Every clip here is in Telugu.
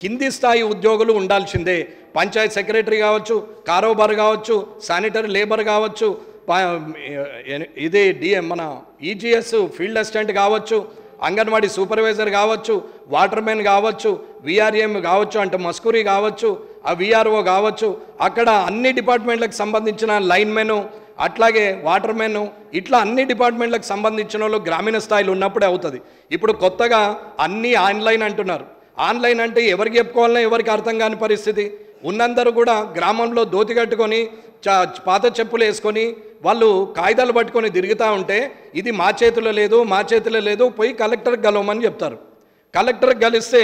కింది స్థాయి ఉద్యోగులు ఉండాల్సిందే. పంచాయత్ సెక్రటరీ కావచ్చు, కారోబార్ కావచ్చు, శానిటరీ లేబర్ కావచ్చు, ఇది మన ఈజీఎస్ ఫీల్డ్ అసిస్టెంట్ కావచ్చు, అంగన్వాడీ సూపర్వైజర్ కావచ్చు, వాటర్మెన్ కావచ్చు, విఆర్ఎం కావచ్చు, అంటే మస్కూరీ కావచ్చు, ఆ విఆర్ఓ కావచ్చు, అక్కడ అన్ని డిపార్ట్మెంట్లకు సంబంధించిన లైన్మెను, అట్లాగే వాటర్మెన్, ఇట్లా అన్ని డిపార్ట్మెంట్లకు సంబంధించిన వాళ్ళు గ్రామీణ స్థాయిలో ఉన్నప్పుడే అవుతుంది. ఇప్పుడు కొత్తగా అన్నీ ఆన్లైన్ అంటున్నారు. ఆన్లైన్ అంటే ఎవరికి చెప్పుకోవాలన్నా ఎవరికి అర్థం కాని పరిస్థితి. ఉన్నందరూ కూడా గ్రామంలో దోతి కట్టుకొని పాత చెప్పులు వేసుకొని వాళ్ళు కాగితాలు పట్టుకొని తిరుగుతూ ఉంటే ఇది మా చేతిలో లేదు, పోయి కలెక్టర్కి గలవమని చెప్తారు. కలెక్టర్కి గలిస్తే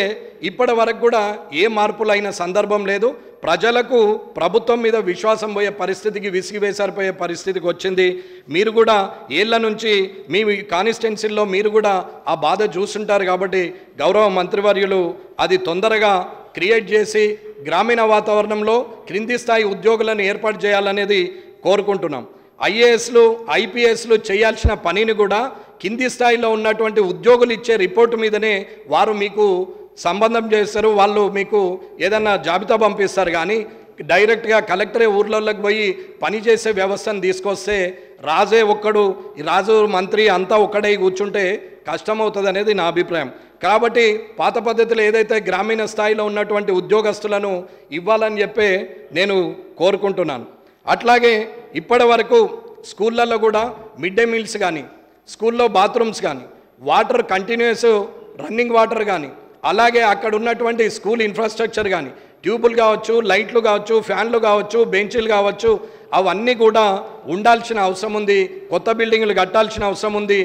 ఇప్పటి వరకు కూడా ఏ మార్పులు అయిన సందర్భం లేదు. ప్రజలకు ప్రభుత్వం మీద విశ్వాసం పోయే పరిస్థితికి, విసిగివేసారిపోయే పరిస్థితికి వచ్చింది. మీరు కూడా ఏళ్ల నుంచి మీ కాన్స్టిట్యున్సీల్లో మీరు కూడా ఆ బాధ చూస్తుంటారు. కాబట్టి గౌరవ మంత్రివర్యులు అది తొందరగా క్రియేట్ చేసి గ్రామీణ వాతావరణంలో క్రింది స్థాయి ఉద్యోగులను ఏర్పాటు చేయాలనేది కోరుకుంటున్నాం. ఐఏఎస్లు, ఐపీఎస్లు చేయాల్సిన పనిని కూడా కింది స్థాయిలో ఉన్నటువంటి ఉద్యోగులు ఇచ్చే రిపోర్టు మీదనే వారు మీకు సంబంధం చేస్తారు. వాళ్ళు మీకు ఏదన్నా జాబితా పంపిస్తారు. కానీ డైరెక్ట్గా కలెక్టరే ఊర్లలోకి పోయి పనిచేసే వ్యవస్థను తీసుకొస్తే రాజే ఒక్కడు, రాజు మంత్రి అంతా ఒక్కడై కూర్చుంటే కష్టమవుతుంది అనేది నా అభిప్రాయం. కాబట్టి పాత పద్ధతిలో ఏదైతే గ్రామీణ స్థాయిలో ఉన్నటువంటి ఉద్యోగస్తులను ఇవ్వాలని చెప్పి నేను కోరుకుంటున్నాను. అట్లాగే ఇప్పటి వరకు స్కూళ్ళల్లో కూడా మిడ్ డే మీల్స్ కానీ, స్కూల్లో బాత్రూమ్స్ కానీ, వాటర్ కంటిన్యూస్ రన్నింగ్ వాటర్ కానీ, అలాగే అక్కడ ఉన్నటువంటి స్కూల్ ఇన్ఫ్రాస్ట్రక్చర్ కానీ, ట్యూబులు కావచ్చు, లైట్లు కావచ్చు, ఫ్యాన్లు కావచ్చు, బెంచీలు కావచ్చు, అవన్నీ కూడా ఉండాల్సిన అవసరం ఉంది. కొత్త బిల్డింగ్లు కట్టాల్సిన అవసరం ఉంది.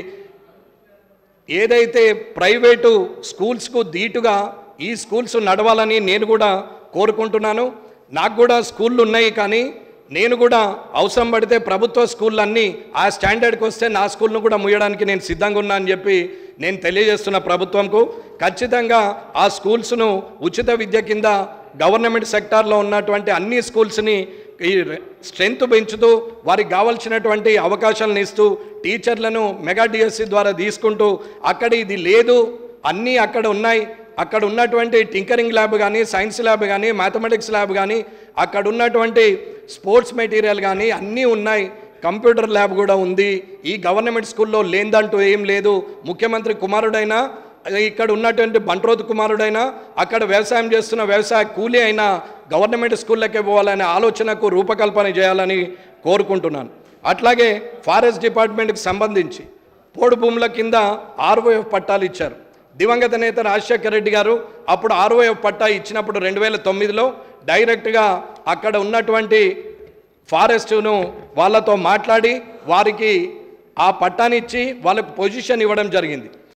ఏదైతే ప్రైవేటు స్కూల్స్కు ధీటుగా ఈ స్కూల్స్ నడవాలని నేను కూడా కోరుకుంటున్నాను. నాకు కూడా స్కూళ్ళు ఉన్నాయి, కానీ నేను కూడా అవసరం పడితే ప్రభుత్వ స్కూళ్ళన్నీ ఆ స్టాండర్డ్కి వస్తే నా స్కూల్ను కూడా ముయ్యడానికి నేను సిద్ధంగా ఉన్నా అని చెప్పి నేను తెలియజేస్తున్న ప్రభుత్వంకు. ఖచ్చితంగా ఆ స్కూల్స్ను ఉచిత విద్య కింద గవర్నమెంట్ సెక్టార్లో ఉన్నటువంటి అన్ని స్కూల్స్ని ఈ స్ట్రెంత్ పెంచుతూ వారికి కావాల్సినటువంటి అవకాశాలను ఇస్తూ టీచర్లను మెగా డిఎస్సి ద్వారా తీసుకుంటూ అక్కడ ఇది లేదు అన్నీ అక్కడ ఉన్నాయి, అక్కడ ఉన్నటువంటి టింకరింగ్ ల్యాబ్ కానీ, సైన్స్ ల్యాబ్ కానీ, మ్యాథమెటిక్స్ ల్యాబ్ కానీ, అక్కడ ఉన్నటువంటి స్పోర్ట్స్ మెటీరియల్ కానీ అన్నీ ఉన్నాయి, కంప్యూటర్ ల్యాబ్ కూడా ఉంది. ఈ గవర్నమెంట్ స్కూల్లో లేదంటూ ఏం లేదు. ముఖ్యమంత్రి కుమారుడైనా, ఇక్కడ ఉన్నటువంటి బంట్రోతు కుమారుడైనా, అక్కడ వ్యవసాయం చేస్తున్న వ్యవసాయ కూలీ అయినా గవర్నమెంట్ స్కూళ్ళకే పోవాలనే ఆలోచనకు రూపకల్పన చేయాలని కోరుకుంటున్నాను. అట్లాగే ఫారెస్ట్ డిపార్ట్మెంట్కి సంబంధించి పోడు భూముల కింద ఆర్ఓఎఫ్ పట్టాలు ఇచ్చారు. దివంగత నేత రాజశేఖర రెడ్డి గారు అప్పుడు ఆర్ఓఎఫ్ పట్టా ఇచ్చినప్పుడు 2009లో డైరెక్ట్గా అక్కడ ఉన్నటువంటి ఫారెస్ట్ను వాళ్ళతో మాట్లాడి వారికి ఆ పట్టానిచ్చి వాళ్ళకు పొజిషన్ ఇవ్వడం జరిగింది.